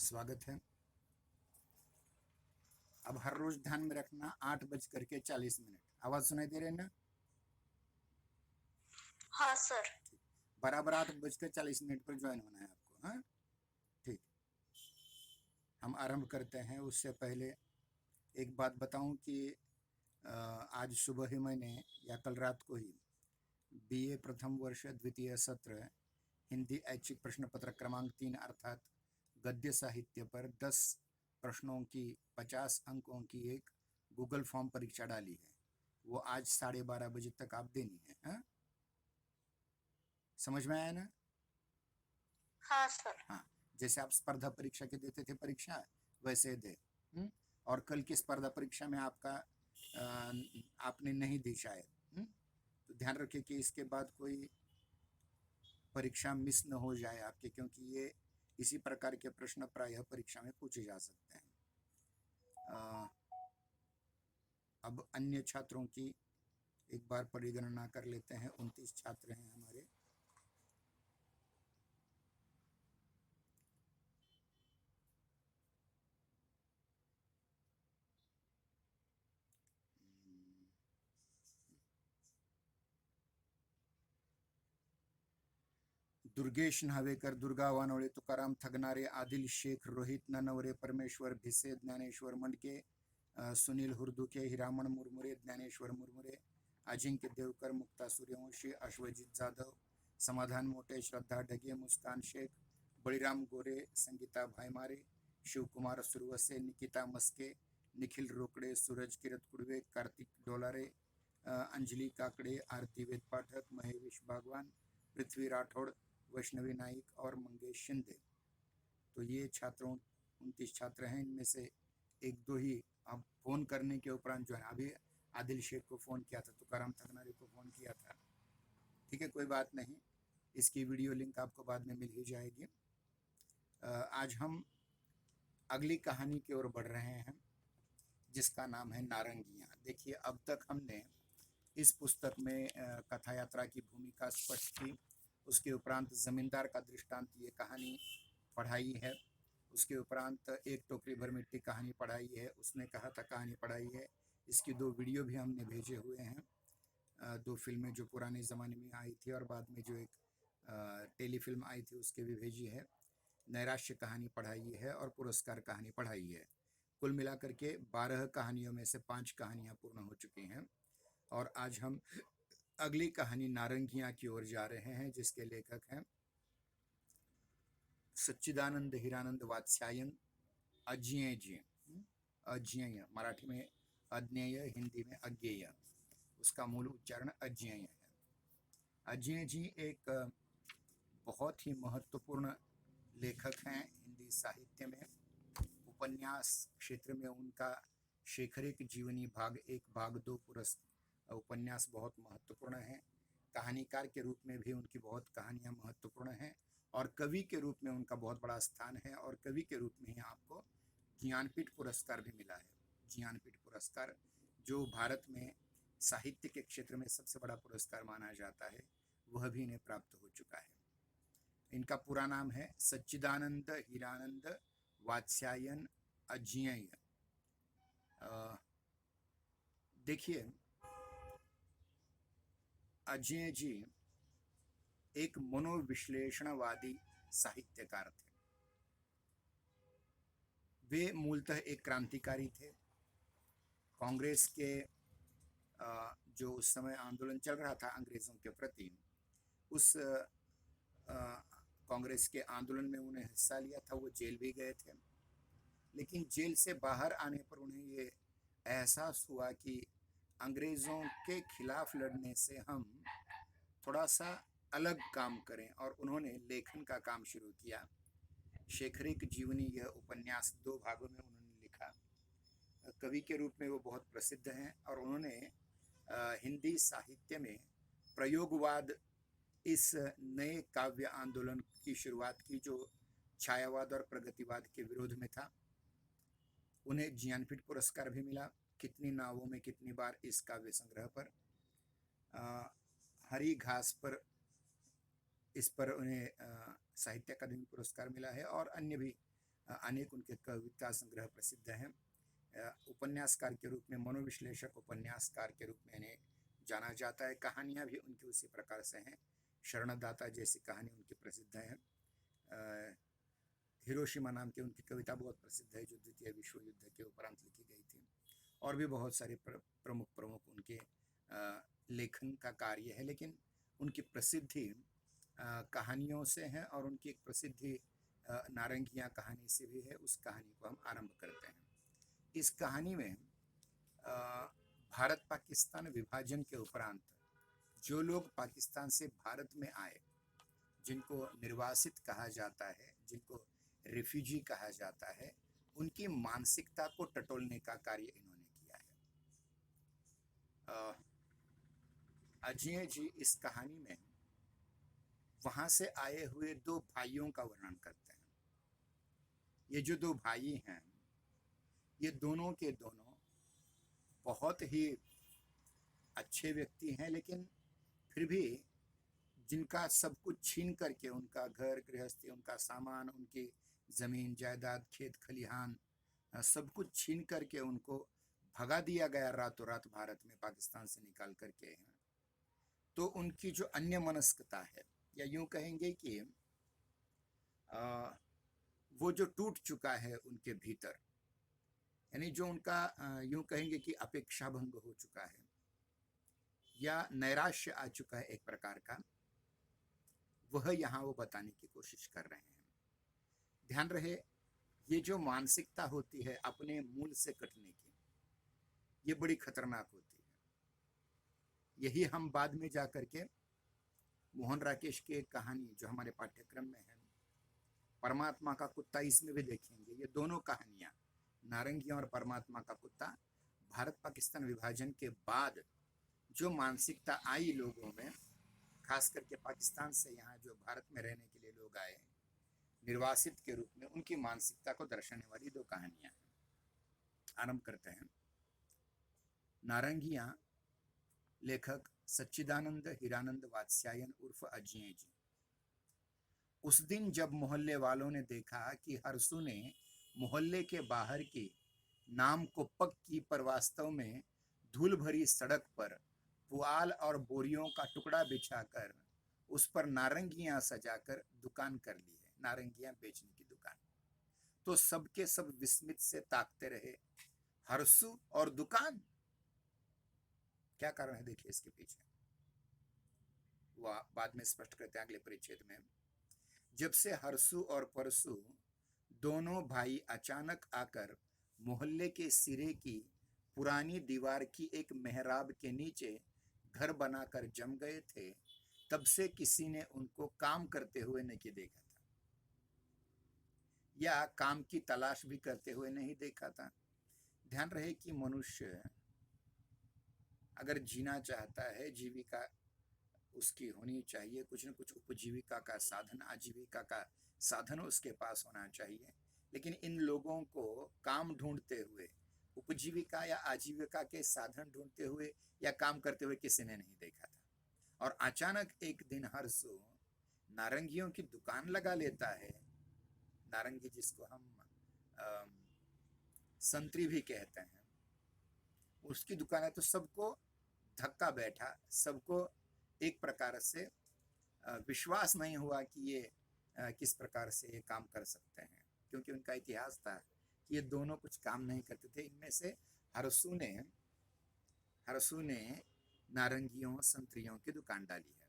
स्वागत है। अब हर रोज ध्यान में रखना 8:40 आवाज सुनाई दे रही है ना? हाँ सर। बराबर 8:40 पर ज्वाइन होना है आपको। हाँ, ठीक। हम आरंभ करते हैं। उससे पहले एक बात बताऊं कि आज सुबह ही मैंने या कल रात को ही बीए प्रथम वर्ष द्वितीय सत्र हिंदी ऐच्छिक प्रश्न पत्र क्रमांक 3 अर्थात गद्य साहित्य पर 10 प्रश्नों की 50 अंकों की एक गूगल फॉर्म परीक्षा डाली है। वो आज 12:30 बजे तक आप देनी है। हाँ, समझ में आया ना? हाँ सर। हाँ, जैसे आप स्पर्धा परीक्षा के देते थे परीक्षा, वैसे दे। और कल की स्पर्धा परीक्षा में आपने नहीं दी शायद। तो ध्यान रखिए कि इसके बाद कोई परीक्षा मिस न हो जाए आपके, क्योंकि ये इसी प्रकार के प्रश्न प्रायः परीक्षा में पूछे जा सकते हैं। अब अन्य छात्रों की एक बार परिगणना कर लेते हैं। 29 छात्र हैं हमारे। दुर्गेश न्हावेकर, दुर्गा वानोळे, तुकाराम थगनारे, आदिल शेख, रोहित ननवरे, परमेश्वर भिसे, ज्ञानेश्वर मंडके, सुनील हुरदुके, हिरामण मुरमुरे, ज्ञानेश्वर मुरमुरे, अजिंक्य देवकर, मुक्ता सूर्यवंशी, अश्वजित जाधव, समाधान मोटे, श्रद्धा ढगे, मुस्कान शेख, बळीराम गोरे, संगीता भाईमारे, शिवकुमार सुरवसे, निकिता मस्के, निखिल रोकड़े, सूरज किरत कुड़वे, कार्तिक डोलारे, अंजलि काकड़े, आरती वेद पाठक, महेश भागवान, पृथ्वी राठौड़, वैष्णवी नाइक और मंगेश शिंदे। तो ये छात्रों 29 छात्र हैं। इनमें से एक दो ही अब फोन करने के उपरांत जो है, अभी आदिल शेख को फ़ोन किया था, तुकाराम थगनारे को फ़ोन किया था। ठीक है, कोई बात नहीं, इसकी वीडियो लिंक आपको बाद में मिल ही जाएगी। आज हम अगली कहानी की ओर बढ़ रहे हैं, जिसका नाम है नारंगियाँ। देखिए, अब तक हमने इस पुस्तक में कथा यात्रा की भूमिका स्पष्ट की। उसके उपरांत जमींदार का दृष्टांत ये कहानी पढ़ाई है। उसके उपरांत एक टोकरी भर मिट्टी कहानी पढ़ाई है। उसने कहा था कहानी पढ़ाई है। इसकी 2 वीडियो भी हमने भेजे हुए हैं। 2 फिल्में जो पुराने ज़माने में आई थी और बाद में जो एक टेलीफिल्म आई थी उसके भी भेजी है। नैराश्य कहानी पढ़ाई है और पुरस्कार कहानी पढ़ाई है। कुल मिलाकर के 12 कहानियों में से 5 कहानियाँ पूर्ण हो चुकी हैं और आज हम अगली कहानी नारंगियाँ की ओर जा रहे हैं, जिसके लेखक हैं सच्चिदानंद हीरानंद वात्स्यायन अज्ञेय जी। अज्ञेय मराठी में अज्ञेय, हिंदी में अज्ञेय। उसका मूल उच्चारण अज्ञेय है। अज्ञेय जी एक बहुत ही महत्वपूर्ण लेखक हैं हिंदी साहित्य में। उपन्यास क्षेत्र में उनका शेखरिक जीवनी भाग 1 भाग 2 उपन्यास बहुत महत्वपूर्ण है। कहानीकार के रूप में भी उनकी बहुत कहानियाँ महत्वपूर्ण हैं और कवि के रूप में उनका बहुत बड़ा स्थान है। और कवि के रूप में ही आपको ज्ञानपीठ पुरस्कार भी मिला है। ज्ञानपीठ पुरस्कार जो भारत में साहित्य के क्षेत्र में सबसे बड़ा पुरस्कार माना जाता है, वह भी इन्हें प्राप्त हो चुका है। इनका पूरा नाम है सच्चिदानंद हीरानंद वात्स्यायन अज्ञेय। देखिए, अज्ञेय जी एक मनोविश्लेषणवादी साहित्यकार थे। वे मूलतः एक क्रांतिकारी थे। कांग्रेस के जो उस समय आंदोलन चल रहा था अंग्रेज़ों के प्रति, उस कांग्रेस के आंदोलन में उन्हें हिस्सा लिया था। वो जेल भी गए थे, लेकिन जेल से बाहर आने पर उन्हें ये एहसास हुआ कि अंग्रेज़ों के खिलाफ लड़ने से हम थोड़ा सा अलग काम करें, और उन्होंने लेखन का काम शुरू किया। शेखरिक जीवनी यह उपन्यास 2 भागों में उन्होंने लिखा। कवि के रूप में वो बहुत प्रसिद्ध हैं और उन्होंने हिंदी साहित्य में प्रयोगवाद इस नए काव्य आंदोलन की शुरुआत की, जो छायावाद और प्रगतिवाद के विरोध में था। उन्हें ज्ञानपीठ पुरस्कार भी मिला, कितनी नावों में कितनी बार, इस काव्य संग्रह पर। हरी घास पर, इस पर उन्हें साहित्य अकादमी पुरस्कार मिला है और अन्य भी अनेक उनके कविता संग्रह प्रसिद्ध हैं। उपन्यासकार के रूप में, मनोविश्लेषक उपन्यासकार के रूप में इन्हें जाना जाता है। कहानियाँ भी उनकी उसी प्रकार से हैं। शरणदाता जैसी कहानी उनकी प्रसिद्ध है। हिरोशिमा नाम की उनकी कविता बहुत प्रसिद्ध है, जो द्वितीय विश्व युद्ध के उपरांत लिखी गई थी। और भी बहुत सारे प्रमुख उनके लेखन का कार्य है, लेकिन उनकी प्रसिद्धि कहानियों से है और उनकी एक प्रसिद्धि नारंगियाँ कहानी से भी है। उस कहानी को हम आरंभ करते हैं। इस कहानी में भारत पाकिस्तान विभाजन के उपरांत जो लोग पाकिस्तान से भारत में आए, जिनको निर्वासित कहा जाता है, जिनको रिफ्यूजी कहा जाता है, उनकी मानसिकता को टटोलने का कार्य इन्होंने किया है। अजय जी इस कहानी में वहां से आए हुए दो भाइयों का वर्णन करते हैं। ये जो दो भाई हैं, ये दोनों के दोनों बहुत ही अच्छे व्यक्ति हैं, लेकिन फिर भी जिनका सब कुछ छीन करके, उनका घर गृहस्थी, उनका सामान, उनकी जमीन जायदाद, खेत खलिहान, सब कुछ छीन करके उनको भगा दिया गया रातों रात भारत में, पाकिस्तान से निकाल करके हैं। तो उनकी जो अन्य मनस्कता है, या यूं कहेंगे कि वो जो टूट चुका है उनके भीतर, यानी जो उनका यूं कहेंगे कि अपेक्षा भंग हो चुका है या नैराश्य आ चुका है एक प्रकार का, वह यहाँ वो बताने की कोशिश कर रहे हैं। ध्यान रहे, ये जो मानसिकता होती है अपने मूल से कटने की, ये बड़ी खतरनाक होती है। यही हम बाद में जाकर के मोहन राकेश की एक कहानी जो हमारे पाठ्यक्रम में है, परमात्मा का कुत्ता, इसमें भी देखेंगे। ये दोनों कहानियां, नारंगियां और परमात्मा का कुत्ता, भारत पाकिस्तान विभाजन के बाद जो मानसिकता आई लोगों में, खास करके पाकिस्तान से यहाँ जो भारत में रहने के लिए लोग आए निर्वासित के रूप में, उनकी मानसिकता को दर्शाने वाली दो कहानियां हैं। आरंभ करते हैं। नारंगियां, लेखक सच्चिदानंद हीरानंद वात्स्यायन उर्फ अजय जी। उस दिन जब मोहल्ले वालों ने देखा कि हरसू ने मोहल्ले के बाहर की नाम को पक्की पर वास्तव में धूल भरी सड़क पर पुआल और बोरियों का टुकड़ा बिछाकर उस पर नारंगियां सजाकर दुकान कर ली है, नारंगियां बेचने की दुकान, तो सबके सब विस्मित से ताकते रहे। हरसू और दुकान, क्या कारण है देखिए इसके पीछे, वह बाद में स्पष्ट करते हैं अगले परिच्छेद में। जब से हरसू और परसू दोनों भाई अचानक आकर मोहल्ले के सिरे की पुरानी दीवार की एक मेहराब के नीचे घर बनाकर जम गए थे, तब से किसी ने उनको काम करते हुए नहीं देखा था, या काम की तलाश भी करते हुए नहीं देखा था। ध्यान रहे कि मनुष्य अगर जीना चाहता है, जीविका उसकी होनी चाहिए, कुछ न कुछ उपजीविका का साधन, आजीविका का साधन उसके पास होना चाहिए। लेकिन इन लोगों को काम ढूंढते हुए, उपजीविका या आजीविका के साधन ढूंढते हुए या काम करते हुए किसी ने नहीं देखा था। और अचानक एक दिन हरसू नारंगियों की दुकान लगा लेता है। नारंगी जिसको हम संतरी भी कहते हैं, उसकी दुकान है। तो सबको धक्का बैठा, सबको एक प्रकार से विश्वास नहीं हुआ कि ये किस प्रकार से ये काम कर सकते हैं, क्योंकि उनका इतिहास था कि ये दोनों कुछ काम नहीं करते थे। इनमें से हरसू ने नारंगियों संतरियों की दुकान डाली है।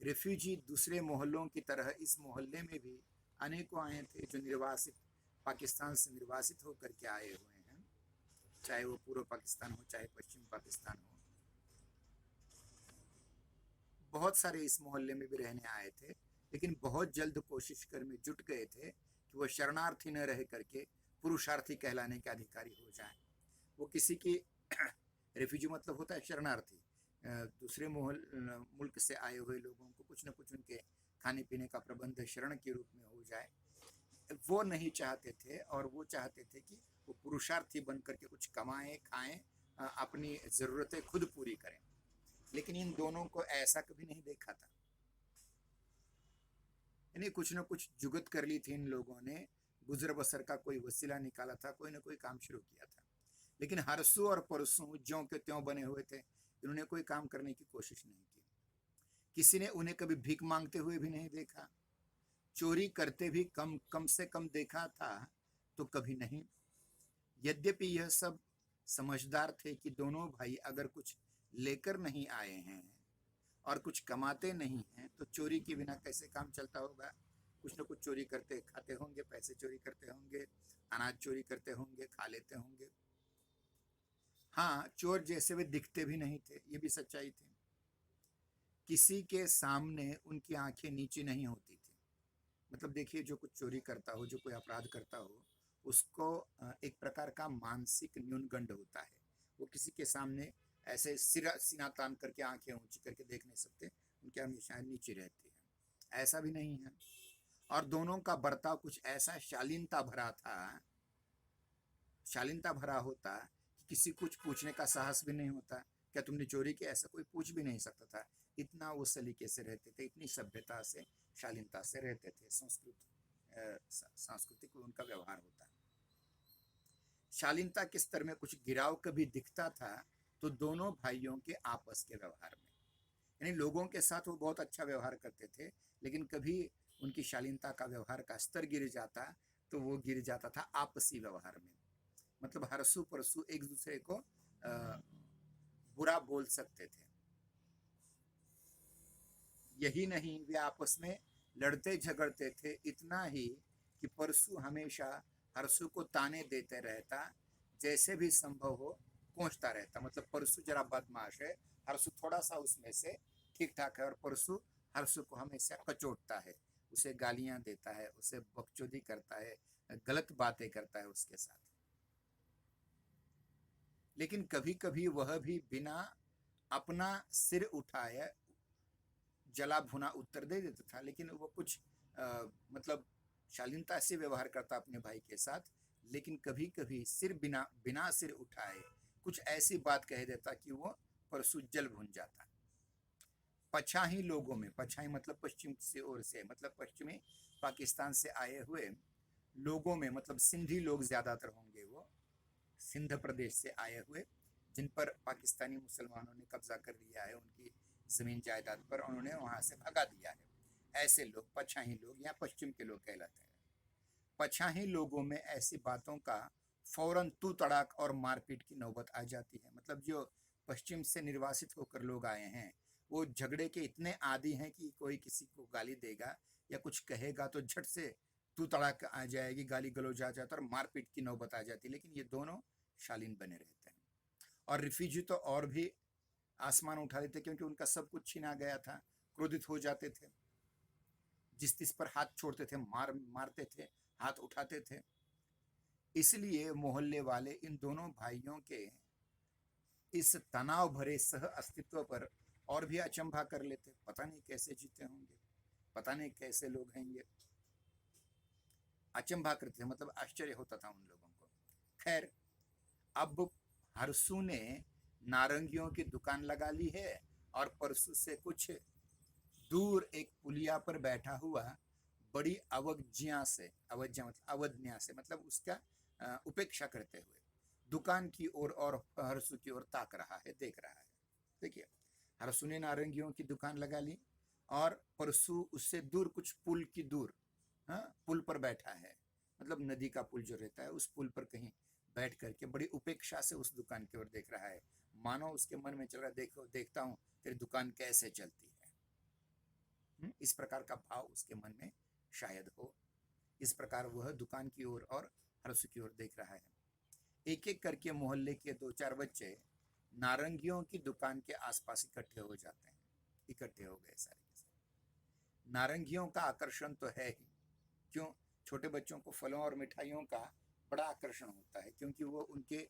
रिफ्यूजी दूसरे मोहल्लों की तरह इस मोहल्ले में भी अनेकों आए थे, जो निर्वासित, पाकिस्तान से निर्वासित होकर के आए हुए हैं, चाहे वो पूर्व पाकिस्तान हो चाहे पश्चिम पाकिस्तान हो। बहुत सारे इस मोहल्ले में भी रहने आए थे, लेकिन बहुत जल्द कोशिश कर में जुट गए थे कि वो शरणार्थी न रह करके पुरुषार्थी कहलाने के अधिकारी हो जाएं। वो किसी की रिफ्यूजी मतलब होता है शरणार्थी, दूसरे मुल्क से आए हुए लोगों को कुछ न कुछ उनके खाने पीने का प्रबंध शरण के रूप में हो जाए, वो नहीं चाहते थे। और वो चाहते थे कि वो पुरुषार्थी बन करके कुछ कमाएं, खाएं, अपनी ज़रूरतें खुद पूरी करें। लेकिन इन दोनों को ऐसा कभी नहीं देखा था, यानी कुछ न कुछ जुगत कर ली थी इन लोगों ने गुजर बसर का कोई वसीला निकाला था, कोई ना कोई काम शुरू किया था। लेकिन हरसू और परसू ज्यों के त्यों बने हुए थे, इन्होंने कोई काम करने की कोशिश नहीं की। किसी ने उन्हें कभी भीख मांगते हुए भी नहीं देखा, चोरी करते भी कम कम से कम देखा था तो कभी नहीं। यद्यपि यह सब समझदार थे कि दोनों भाई अगर कुछ लेकर नहीं आए हैं और कुछ कमाते नहीं हैं तो चोरी के बिना कैसे काम चलता होगा। कुछ न कुछ चोरी करते खाते होंगे, पैसे चोरी करते होंगे, अनाज चोरी करते होंगे, खा लेते होंगे। हाँ, चोर जैसे वे दिखते भी नहीं थे, ये भी सच्चाई थी। किसी के सामने उनकी आंखें नीची नहीं होती थी। मतलब देखिए, जो कुछ चोरी करता हो, जो कोई अपराध करता हो, उसको एक प्रकार का मानसिक न्यूनगंड होता है। वो किसी के सामने ऐसे सिरा सीना तान करके आंखें ऊंची करके देख नहीं सकते, उनकी आंखें नीचे रहती है। ऐसा भी नहीं है। और दोनों का बर्ताव कुछ ऐसा शालीनता भरा था, शालीनता भरा होता कि किसी कुछ पूछने का साहस भी नहीं होता। क्या तुमने चोरी किया, ऐसा कोई पूछ भी नहीं सकता था। इतना वो सलीके से रहते थे, इतनी सभ्यता से, शालीनता से रहते थे। सांस्कृतिक उनका व्यवहार होता है। शालीनता के स्तर में कुछ गिराव कभी दिखता था तो दोनों भाइयों के आपस के व्यवहार में। यानी लोगों के साथ वो बहुत अच्छा व्यवहार करते थे, लेकिन कभी उनकी शालीनता का व्यवहार का स्तर गिर जाता तो वो गिर जाता था आपसी व्यवहार में। मतलब हरसू परसू एक दूसरे को बुरा बोल सकते थे। यही नहीं, वे आपस में लड़ते झगड़ते थे, इतना ही कि परसू हमेशा हरसू को ताने देते रहता, जैसे भी संभव हो कोसता रहता। मतलब परसू जरा बदमाश है, हरसू थोड़ा सा उसमें से ठीक ठाक है, और परसू हरसू को हमेशा कचोटता है, उसे गालियां देता है, उसे बकचोदी करता है, गलत बातें करता है उसके साथ। लेकिन कभी कभी वह भी बिना अपना सिर उठाए जला भुना उत्तर दे देता था। लेकिन वो कुछ मतलब शालीनता से व्यवहार करता अपने भाई के साथ, लेकिन कभी कभी सिर बिना बिना सिर उठाए कुछ ऐसी बात कह देता कि वो परसू जल भुन जाता। पछाही लोगों में, पछाही मतलब पश्चिम से ओर से, मतलब पश्चिमी पाकिस्तान से आए हुए लोगों में, मतलब सिंधी लोग ज्यादातर होंगे, वो सिंध प्रदेश से आए हुए, जिन पर पाकिस्तानी मुसलमानों ने कब्जा कर लिया है उनकी जमीन जायदाद पर, उन्होंने वहां से भगा दिया है। ऐसे लोग पछाही लोग या पश्चिम के लोग कहलाते हैं। पछाही लोगों में ऐसी बातों का फौरन तू तड़ाक और मारपीट की नौबत आ जाती है। मतलब जो पश्चिम से निर्वासित होकर लोग आए हैं, वो झगड़े के इतने आदी हैं कि कोई किसी को गाली देगा या कुछ कहेगा तो झट से तू तड़ाक आ जाएगी, गाली गलौज आ जाता और मारपीट की नौबत आ जाती। लेकिन ये दोनों शालीन बने रहते हैं। और रिफ्यूजी तो और भी आसमान उठा लेते, क्योंकि उनका सब कुछ छीना गया था। क्रोधित हो जाते थे, जिस तिस पर हाथ छोड़ते थे, मारते थे, हाथ उठाते थे। इसलिए मोहल्ले वाले इन दोनों भाइयों के इस तनाव भरे सह अस्तित्व पर और भी अचंभा कर लेते। पता नहीं कैसे जीते होंगे, पता नहीं कैसे लोग हैं ये। अचंभा करते थे, मतलब आश्चर्य होता था उन लोगों को। खैर, अब हरसू ने नारंगियों की दुकान लगा ली है, और परसू से कुछ दूर एक पुलिया पर बैठा हुआ बड़ी अवज्ञा से, अवज्ञा मतलब अवज्ञा से, मतलब उसका उपेक्षा करते हुए दुकान की ओर और हरसू की ओर ताक रहा है, देख रहा है। देखिए, हरसू ने नारंगियों की दुकान लगा ली और परसू उससे दूर, कुछ पुल की दूर, हाँ, पुल पर बैठा है। मतलब नदी का पुल जो रहता है, उस पुल पर कहीं बैठ करके बड़ी उपेक्षा से उस दुकान की ओर देख रहा है। मानो उसके मन में चल रहा है, देखो देखता हूँ तेरी दुकान कैसे चलती है। इस प्रकार का भाव उसके मन में शायद हो। इस प्रकार वह दुकान की ओर और हरसू की ओर देख रहा है। एक एक करके मोहल्ले के दो चार बच्चे नारंगियों की दुकान के आसपास इकट्ठे हो जाते हैं। इकट्ठे हो गए सारे के सारे। नारंगियों का आकर्षण तो है ही, क्यों, छोटे बच्चों को फलों और मिठाइयों का बड़ा आकर्षण होता है, क्योंकि वो उनके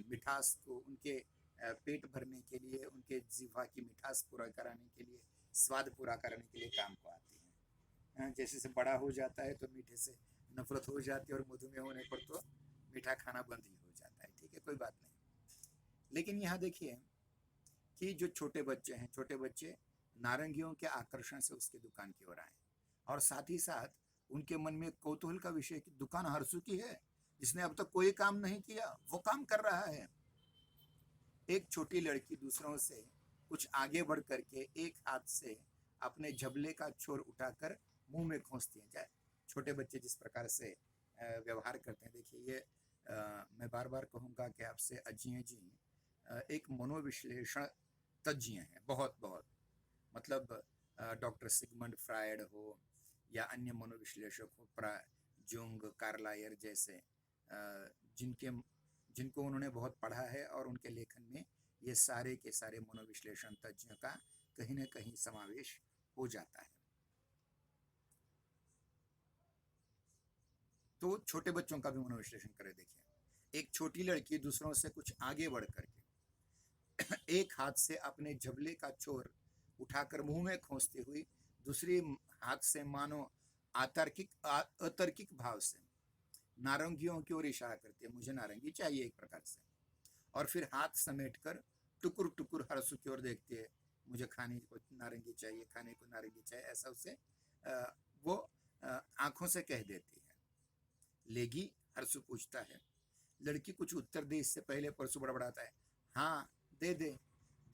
मिठास को, उनके पेट भरने के लिए, उनके जीवा की मिठास पूरा कराने के लिए, स्वाद पूरा करने के लिए काम को आती है। जैसे से बड़ा हो जाता है तो मीठे से नफरत हो जाती है, और मधुमेह होने पर तो मीठा खाना बंद ही हो जाता है। ठीक है, कोई बात नहीं। लेकिन यहाँ देखिए कि जो छोटे बच्चे हैं, छोटे बच्चे नारंगियों के आकर्षण से उसकी दुकान की ओर आए, और साथ ही साथ उनके मन में कौतूहल का विषय कि दुकान हर्षु की है, जिसने अब तक कोई काम नहीं किया वो काम कर रहा है। एक छोटी लड़की दूसरों से कुछ आगे बढ़ करके एक हाथ से अपने झबले का छोर उठाकर मुंह में खोसती है। चाहे छोटे बच्चे जिस प्रकार से व्यवहार करते हैं, देखिए ये मैं बार बार कहूँगा कि आपसे अजिए जी एक मनोविश्लेषण तज्ञ हैं, बहुत बहुत, मतलब डॉक्टर सिगमंड फ्रायड हो या अन्य मनोविश्लेषक हो, जुंग, कार्लायर जैसे, जिनके जिनको उन्होंने बहुत पढ़ा है और उनके लेखन में ये सारे के सारे मनोविश्लेषण तज्ञों का कहीं न कहीं समावेश हो जाता है। तो छोटे बच्चों का भी मनोविश्लेषण करें। देखिए एक छोटी लड़की दूसरों से कुछ आगे बढ़ करके एक हाथ से अपने झबले का छोर उठाकर मुंह में खोसते हुई दूसरी हाथ से मानो अतार्किक भाव से नारंगियों की ओर इशारा करती है, मुझे नारंगी चाहिए एक प्रकार से, और फिर हाथ समेटकर टुकुर टुकुर हर्षु की ओर देखती है, मुझे खाने को नारंगी चाहिए, खाने को नारंगी चाहिए, ऐसा उसे वो आंखों से कह देती है। लेगी? हर्षु पूछता है। लड़की कुछ उत्तर दे इससे पहले परसु बड़बड़ाता है, हाँ दे दे,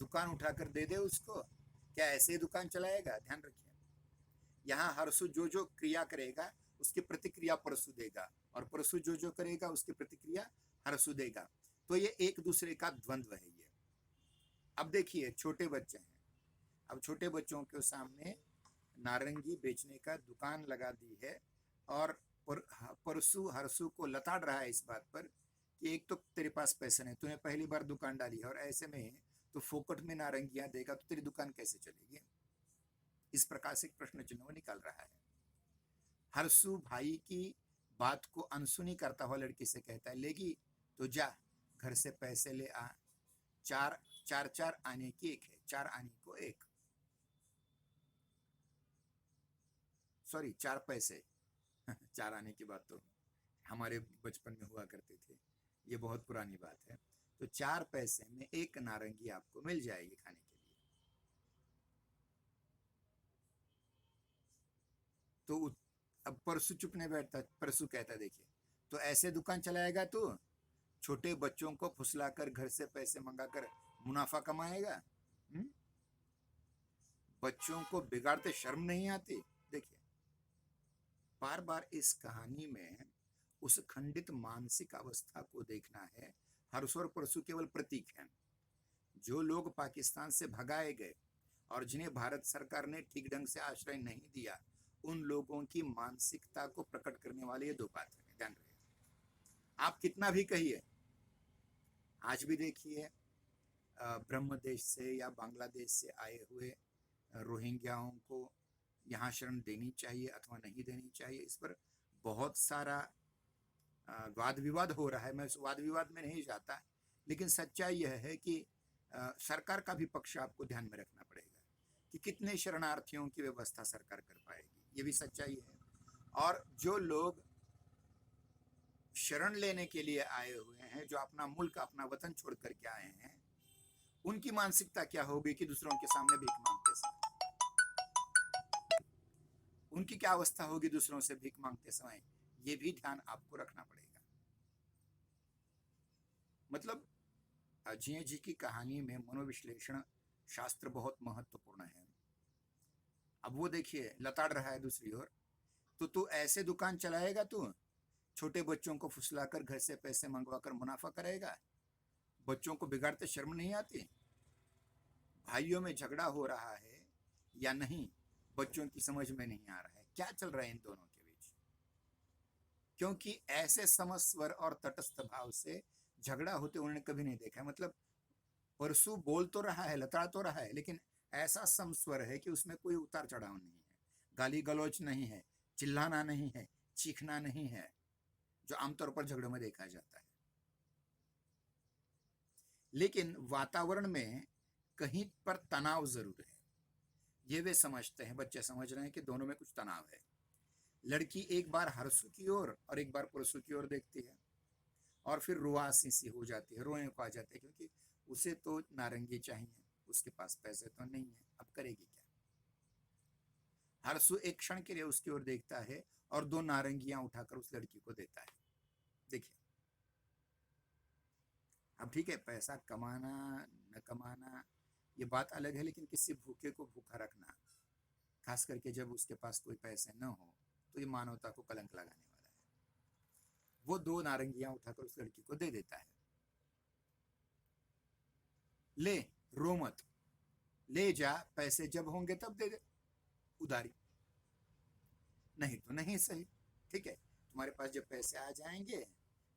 दुकान उठाकर दे दे उसको, क्या ऐसे ही दुकान चलाएगा? ध्यान रखिए, यहाँ हर्षु जो जो क्रिया करेगा उसकी प्रतिक्रिया परसु देगा, और परसु जो जो करेगा उसकी प्रतिक्रिया हर्षु देगा। तो ये एक दूसरे का द्वंद्व है ये। अब देखिए छोटे बच्चे हैं, अब छोटे बच्चों के सामने नारंगी बेचने का दुकान लगा दी है, और परसु हर्षु को लताड़ रहा है इस बात पर कि एक तो तेरे पास पैसे नहीं, तूने पहली बार दुकान डाली है, और ऐसे में तो फोकट में नारंगियां देगा तो तेरी दुकान कैसे चलेगी? इस प्रकार से एक प्रश्न चिन्ह वो निकाल रहा है। हर्षु भाई की बात को अनसुनी करता हुआ लड़की से कहता है, लेगी तो जा घर से पैसे ले आ, चार चार चार आने की एक है, 4 आने को एक, सॉरी 4 पैसे 4 आने की बात तो हमारे बचपन में हुआ करते थे, ये बहुत पुरानी बात है। तो 4 पैसे में एक नारंगी आपको मिल जाएगी खाने के लिए। तो अब परसु चुप नहीं बैठता, परसु कहता, देखिए तो ऐसे दुकान चलाएगा तू, छोटे बच्चों को फुसलाकर घर से पैसे मंगाकर मुनाफा कमाएगा? बच्चों को बिगाड़ते शर्म नहीं आती? देखिए बार बार इस कहानी में उस खंडित मानसिक अवस्था को देखना है। हर्ष और परसु केवल प्रतीक हैं। जो लोग पाकिस्तान से भगाए गए और जिन्हें भारत सरकार ने ठीक ढंग से आश्रय नहीं दिया, उन लोगों की मानसिकता को प्रकट करने वाले ये 2 पात्र हैं, ध्यान रहे। आप कितना भी कहिए, आज भी देखिए ब्रह्म देश से या बांग्लादेश से आए हुए रोहिंग्याओं को यहाँ शरण देनी चाहिए अथवा नहीं देनी चाहिए, इस पर बहुत सारा वाद विवाद हो रहा है। मैं उस वाद विवाद में नहीं जाता, लेकिन सच्चाई यह है कि सरकार का भी पक्ष आपको ध्यान में रखना पड़ेगा कि कितने शरणार्थियों की व्यवस्था सरकार कर पाएगी, ये भी सच्चाई है। और जो लोग शरण लेने के लिए आए हुए हैं, जो अपना मुल्क अपना वतन छोड़ करके आए हैं, उनकी मानसिकता क्या होगी कि दूसरों के सामने भीख मांगते समय, उनकी क्या अवस्था होगी दूसरों से भीख मांगते समय, ये भी ध्यान आपको रखना पड़ेगा। मतलब अजिए जी की कहानी में मनोविश्लेषण शास्त्र बहुत महत्वपूर्ण है। अब वो देखिए लताड़ रहा है दूसरी ओर, तो तू ऐसे दुकान चलाएगा, तू छोटे बच्चों को फुसलाकर घर से पैसे मंगवाकर मुनाफा करेगा? बच्चों को बिगाड़ते शर्म नहीं आती? भाइयों में झगड़ा हो रहा है या नहीं, बच्चों की समझ में नहीं आ रहा है, क्या चल रहा है इन दोनों के बीच? क्योंकि ऐसे समस्वर और तटस्थ भाव से झगड़ा होते उन्होंने कभी नहीं देखा। मतलब परसु बोल तो रहा है, लताड़ तो रहा है, लेकिन ऐसा समस्वर है कि उसमें कोई उतार चढ़ाव नहीं है, गाली गलौच नहीं है, चिल्लाना नहीं है, चीखना नहीं है, जो आमतौर पर झगड़ों में देखा जाता है। लेकिन वातावरण में कहीं पर तनाव जरूर है, ये वे समझते हैं, बच्चे समझ रहे हैं कि दोनों में कुछ तनाव है। लड़की एक बार हर्षु की ओर और एक बार परसु की ओर देखती है, और फिर रुआसी सी हो जाती है, रोने को आ जाती है, क्योंकि उसे तो नारंगी चाहिए, उसके पास पैसे तो नहीं है, अब करेगी क्या? हर्षु एक क्षण के लिए उसकी ओर देखता है और 2 नारंगियां उठाकर उस लड़की को देता है। देखिए, अब ठीक है, पैसा कमाना न कमाना ये बात अलग है, लेकिन किसी भूखे को भूखा रखना, खास करके जब उसके पास कोई पैसे न हो, तो ये मानवता को कलंक लगाने वाला है। वो 2 नारंगियां उठाकर उस लड़की को दे देता है। ले, रो मत, ले जा, पैसे जब होंगे तब दे दे, उधारी, नहीं तो नहीं सही। ठीक है, तुम्हारे पास जब पैसे आ जाएंगे,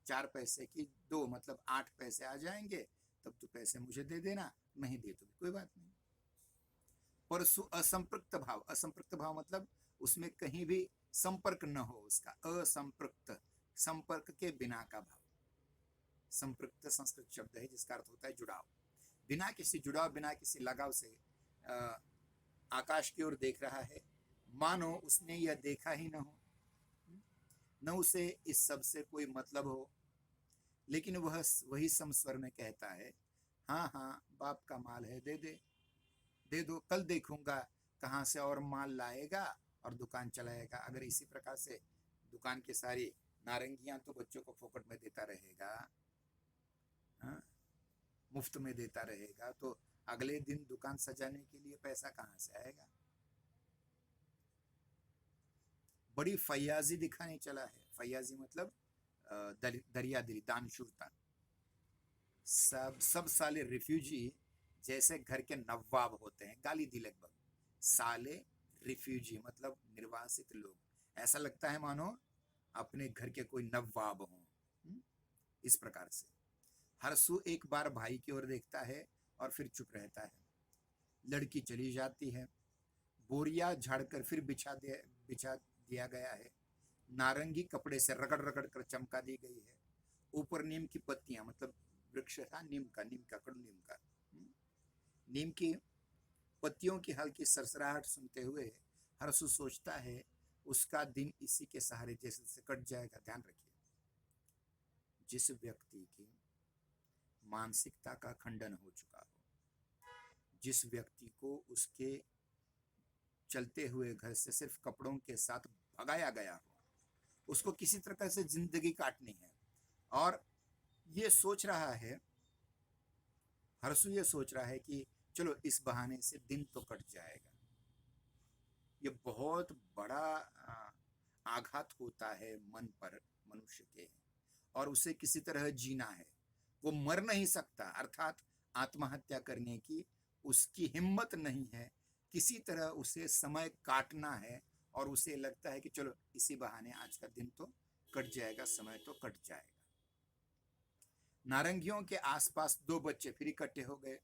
4 पैसे की 2 मतलब 8 पैसे आ जाएंगे, तब तू पैसे मुझे दे देना, नहीं दे तो भी कोई बात नहीं। परसु असंपृक्त भाव, असंपृक्त भाव मतलब उसमें कहीं भी संपर्क न हो उसका, असंपृक्त, संपर्क के बिना का भाव। संपृक्त संस्कृत शब्द है जिसका अर्थ होता है जुड़ाव। बिना किसी जुड़ाव, बिना किसी लगाव से आकाश की ओर देख रहा है, मानो उसने यह देखा ही न हो, न उसे इस सब से कोई मतलब हो, लेकिन वह वही समस्वर में कहता है, हाँ हाँ बाप का माल है, दे दे, दे दो, कल देखूंगा कहाँ से और माल लाएगा और दुकान चलाएगा। अगर इसी प्रकार से दुकान की सारी नारंगियां तो बच्चों को फोकट में देता रहेगा, हाँ, मुफ्त में देता रहेगा, तो अगले दिन दुकान सजाने के लिए पैसा कहाँ से आएगा। बड़ी फैयाजी दिखाने चला है। फैयाजी मतलब दरिया दिली, दानशूरता। सब साले रिफ्यूजी जैसे घर के नवाब होते हैं, गाली दी लगभग। साले रिफ्यूजी मतलब निर्वासित लोग, ऐसा लगता है मानो अपने घर के कोई नवाब हों। इस प्रकार से हरसू एक बार भाई की ओर देखता है और फिर चुप रहता है। लड़की चली जाती है। बोरिया झाड़कर फिर बिछा दिया गया है। नारंगी कपड़े से रगड़ रगड़ कर चमका दी गई है। ऊपर नीम की पत्तियां, मतलब वृक्ष था नीम का, कड़ू नीम का, नीम की पत्तियों की हल्की सरसराहट सुनते हुए हरसू सोचता है उसका दिन इसी के सहारे जैसे से कट जाएगा। ध्यान रखिए, जिस व्यक्ति की मानसिकता का खंडन हो चुका हो, जिस व्यक्ति को उसके चलते हुए घर से सिर्फ कपड़ों के साथ भगाया गया हो, उसको किसी तरह से जिंदगी काटनी है, और ये सोच रहा है, हरसू ये सोच रहा है कि चलो इस बहाने से दिन तो कट जाएगा। ये बहुत बड़ा आघात होता है मन पर मनुष्य के, और उसे किसी तरह जीना है। वो मर नहीं सकता, अर्थात आत्महत्या करने की उसकी हिम्मत नहीं है। किसी तरह उसे समय काटना है, और उसे लगता है कि चलो इसी बहाने आज का दिन तो कट जाएगा, समय तो कट जाएगा। नारंगियों के आसपास 2 बच्चे फिर इकट्ठे हो गए।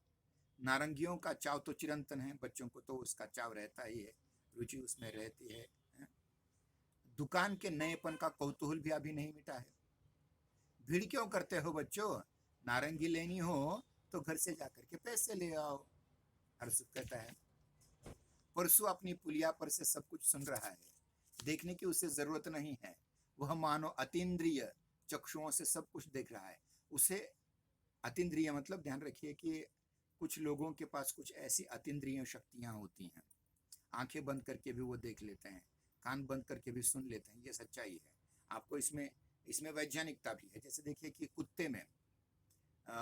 नारंगियों का चाव तो चिरंतन है, बच्चों को तो उसका चाव रहता ही है, रुचि उसमें रहती है। दुकान के नएपन का कौतूहल भी अभी नहीं मिटा है। भीड़ क्यों करते हो बच्चों, नारंगी लेनी हो तो घर से जाकर के पैसे ले आओ, हरसु कहता है। परसु अपनी पुलिया पर से सब कुछ सुन रहा है। देखने की उसे जरूरत नहीं है, वह मानो अतीन्द्रिय चक्षुओं से सब कुछ देख रहा है। उसे अतीन्द्रिय मतलब ध्यान रखिए कि कुछ लोगों के पास कुछ ऐसी अतीन्द्रिय शक्तियां होती हैं। आंखें बंद करके भी वो देख लेते हैं, कान बंद करके भी सुन लेते हैं, ये सच्चाई है। आपको इसमें वैज्ञानिकता भी है। जैसे देखिए कि कुत्ते में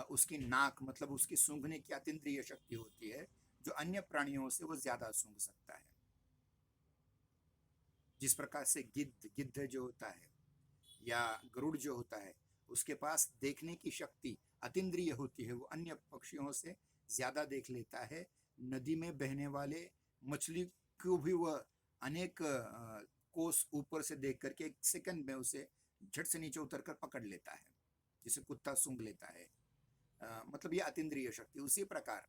उसकी नाक मतलब उसकी सूंघने की अतीन्द्रिय शक्ति होती है, जो अन्य प्राणियों से वो ज्यादा सूंघ सकता है। जिस प्रकार से गिद्ध जो होता है या गरुड़ जो होता है, उसके पास देखने की शक्ति अतीन्द्रिय होती है, वो अन्य पक्षियों से ज्यादा देख लेता है। नदी में बहने वाले मछली को भी वह अनेक कोस ऊपर से देख करके 1 सेकंड में उसे झट से नीचे उतर कर पकड़ लेता है, जिसे कुत्ता सूंघ लेता है। मतलब ये अतीन्द्रिय शक्ति। उसी प्रकार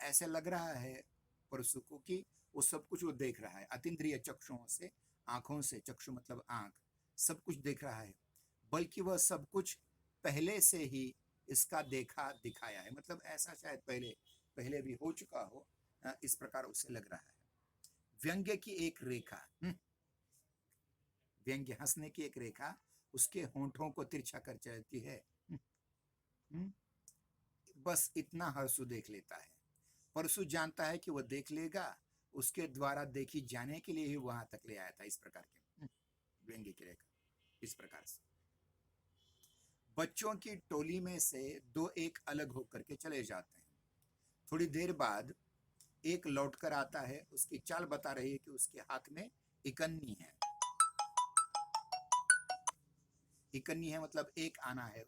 ऐसे लग रहा है परसु को कि वो सब कुछ वो देख रहा है अतीन्द्रिय चक्षुओं से, आंखों से, चक्षु मतलब आंख, सब कुछ देख रहा है, बल्कि वह सब कुछ पहले से ही इसका देखा दिखाया है। मतलब ऐसा शायद पहले भी हो चुका हो, इस प्रकार उसे लग रहा है। व्यंग्य की एक रेखा, व्यंग्य हंसने की एक रेखा उसके होंठों को तिरछा कर चलती है। बस इतना हरसू देख लेता है। परसु जानता है कि वह देख लेगा, उसके द्वारा देखी जाने के लिए ही वहां तक ले आया था। इस प्रकार के व्यंग्य की रेखा इस प्रकार से। बच्चों की टोली में से दो एक अलग होकर के चले जाते हैं। थोड़ी देर बाद एक लौटकर आता है, उसकी चाल बता रही है कि उसके हाथ में इकन्नी है। इकन्नी है मतलब एक आना है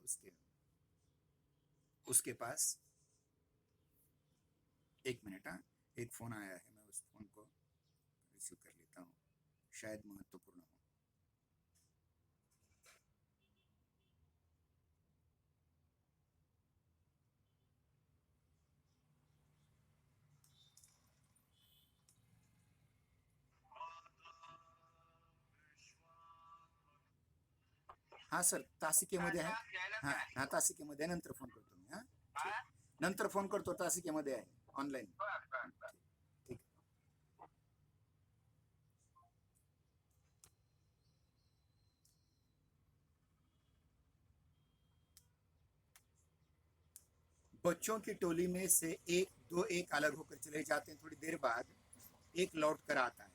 उसके पास। एक मिनट, हाँ, एक फोन आया है, मैं उस फोन को रिसीव कर लेता हूँ, शायद महत्वपूर्ण हो। हाँ सर, तासिकेमध्ये आहे. हां हां, तासिकेमध्ये नंतर फोन करतो मी. हां ठीक. नंतर फोन करतो, तासिकेमध्ये आहे ऑनलाईन. ठीक. बच्चों की टोली में से एक दो एक अलग होकर चले जाते हैं। थोड़ी देर बाद एक लौट कर आता है,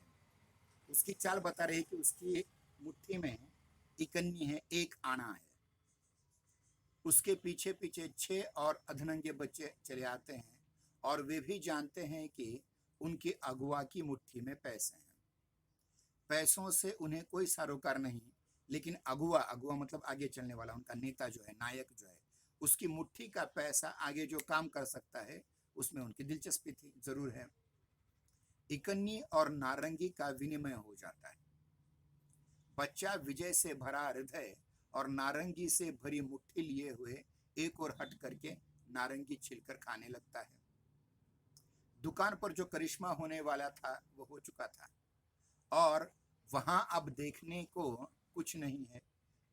उसकी चाल बता रही कि उसकी मुट्ठी में इकन्नी है, एक आना है। उसके पीछे पीछे 6 और अधनंगे बच्चे चले आते हैं और वे भी जानते हैं कि उनकी अगुआ की मुट्ठी में पैसे हैं। पैसों से उन्हें कोई सरोकार नहीं, लेकिन अगुआ, अगुआ मतलब आगे चलने वाला, उनका नेता जो है, नायक जो है, उसकी मुट्ठी का पैसा आगे जो काम कर सकता है उसमें उनकी दिलचस्पी थी, जरूर है। इकन्नी और नारंगी का विनिमय हो जाता है। बच्चा विजय से भरा हृदय और नारंगी से भरी मुट्ठी लिए हुए एक और हट करके नारंगी छिलकर खाने लगता है। दुकान पर जो करिश्मा होने वाला था वो हो चुका था और वहां अब देखने को कुछ नहीं है।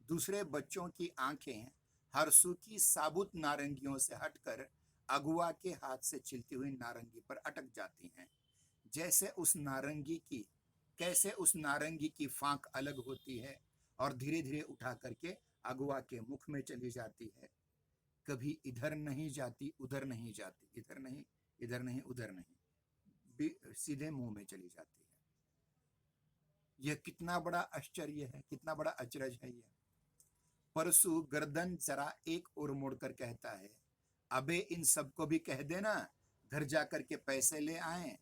दूसरे बच्चों की आंखें हरसू की साबुत नारंगियों से हटकर अगुआ के हाथ से छिलती हुई नारंगी पर अटक जाती हैं। कैसे उस नारंगी की फांक अलग होती है और धीरे धीरे उठा करके अगुआ के मुख में चली जाती है। कभी इधर नहीं जाती, उधर नहीं जाती, इधर नहीं, इधर नहीं, उधर नहीं, सीधे मुंह में चली जाती है। यह कितना बड़ा आश्चर्य है, कितना बड़ा अचरज है यह। परसू गर्दन जरा एक ओर मुड़कर कहता है, अबे इन सबको भी कह देना घर जाकर के पैसे ले आए,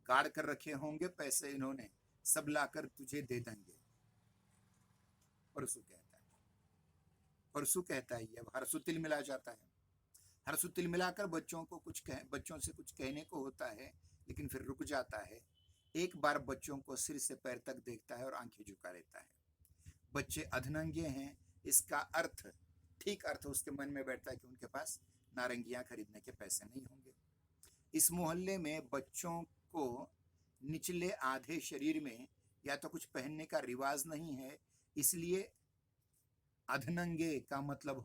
गाड़ कर रखे होंगे पैसे इन्होंने, सब लाकर तुझे दे देंगे। परसू कहता है ये, हरसू तिल मिला जाता है। हरसू तिल मिलाकर बच्चों से कुछ कहने को होता है, लेकिन फिर रुक जाता है। एक बार बच्चों को सिर से पैर तक देखता है और आंखें झुका लेता है। बच्चे अधनंगे हैं, इसका अर्थ, ठीक अर्थ उसके मन में बैठता है कि उनके पास नारंगियां खरीदने के पैसे नहीं होंगे। इस मोहल्ले में बच्चों को निचले आधे शरीर में या तो कुछ पहनने का रिवाज नहीं है, इसलिए अधनंगे का मतलब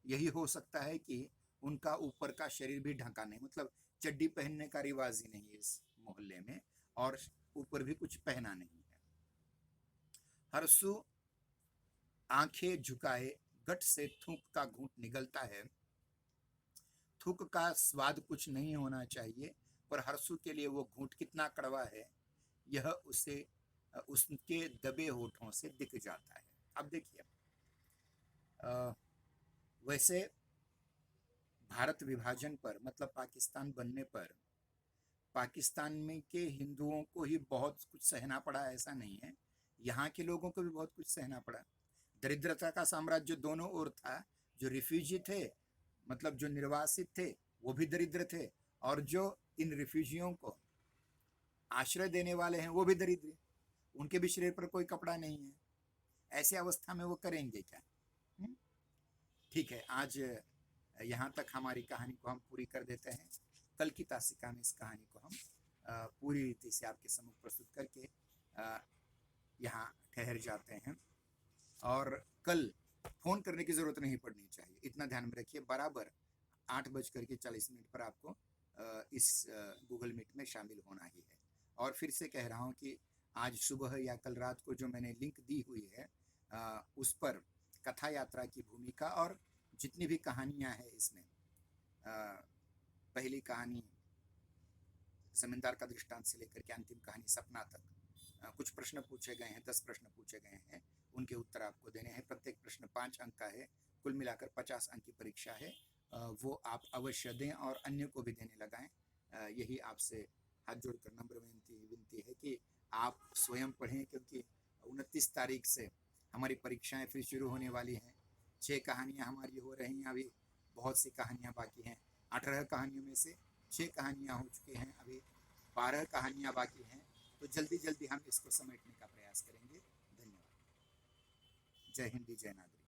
यही हो सकता है कि उनका ऊपर का शरीर भी ढका नहीं, मतलब चड्डी पहनने का रिवाज ही नहीं है इस मोहल्ले में और ऊपर भी कुछ पहना नहीं है। हरसू आंखें झुकाए गट से थूक का घूंट निगलता है। थूक का स्वाद कुछ नहीं होना चाहिए, पर हरसू के लिए वो घूंट कितना कड़वा है यह उसके दबे होठों से दिख जाता है। अब देखिए, वैसे भारत विभाजन पर, मतलब पाकिस्तान बनने पर, पाकिस्तान में के हिंदुओं को ही बहुत कुछ सहना पड़ा, ऐसा नहीं है, यहाँ के लोगों को भी बहुत कुछ सहना पड़ा। दरिद्रता का साम्राज्य दोनों ओर था। जो रिफ्यूजी थे, मतलब जो निर्वासित थे, वो भी दरिद्र थे, और जो इन रिफ्यूजियों को आश्रय देने वाले हैं वो भी दरिद्र, उनके भी शरीर पर कोई कपड़ा नहीं है। ऐसी अवस्था में वो करेंगे क्या? ठीक है, आज यहाँ तक हमारी कहानी को हम पूरी कर देते हैं। कल की तासिका में इस कहानी को हम पूरी रीति से आपके सम्मुख प्रस्तुत करके यहाँ ठहर जाते हैं। और कल फोन करने की जरूरत नहीं पड़नी चाहिए, इतना ध्यान में रखिए। बराबर 8:40 पर आपको इस गूगल मीट में शामिल होना ही है। और फिर से कह रहा हूँ कि आज सुबह या कल रात को जो मैंने लिंक दी हुई है उस पर कथा यात्रा की भूमिका और जितनी भी कहानियाँ हैं इसमें, पहली कहानी जमींदार का दृष्टांत से लेकर के अंतिम कहानी सपना तक, कुछ प्रश्न पूछे गए हैं, 10 प्रश्न पूछे गए हैं, उनके उत्तर आपको देने हैं। प्रत्येक प्रश्न 5 अंक का है, कुल मिलाकर 50 अंक की परीक्षा है। वो आप अवश्य दें और अन्य को भी देने लगाएं। यही आपसे हाथ जोड़कर नम्र विनती है कि आप स्वयं पढ़ें, क्योंकि 29 तारीख से हमारी परीक्षाएं फिर शुरू होने वाली हैं। 6 कहानियां हमारी हो रही हैं, अभी बहुत सी कहानियां बाकी हैं। 18 कहानियों में से 6 कहानियां हो चुकी हैं, अभी 12 कहानियां बाकी हैं। तो जल्दी जल्दी हम इसको समेटने का प्रयास करेंगे। धन्यवाद। जय हिंद, जय नागरिक।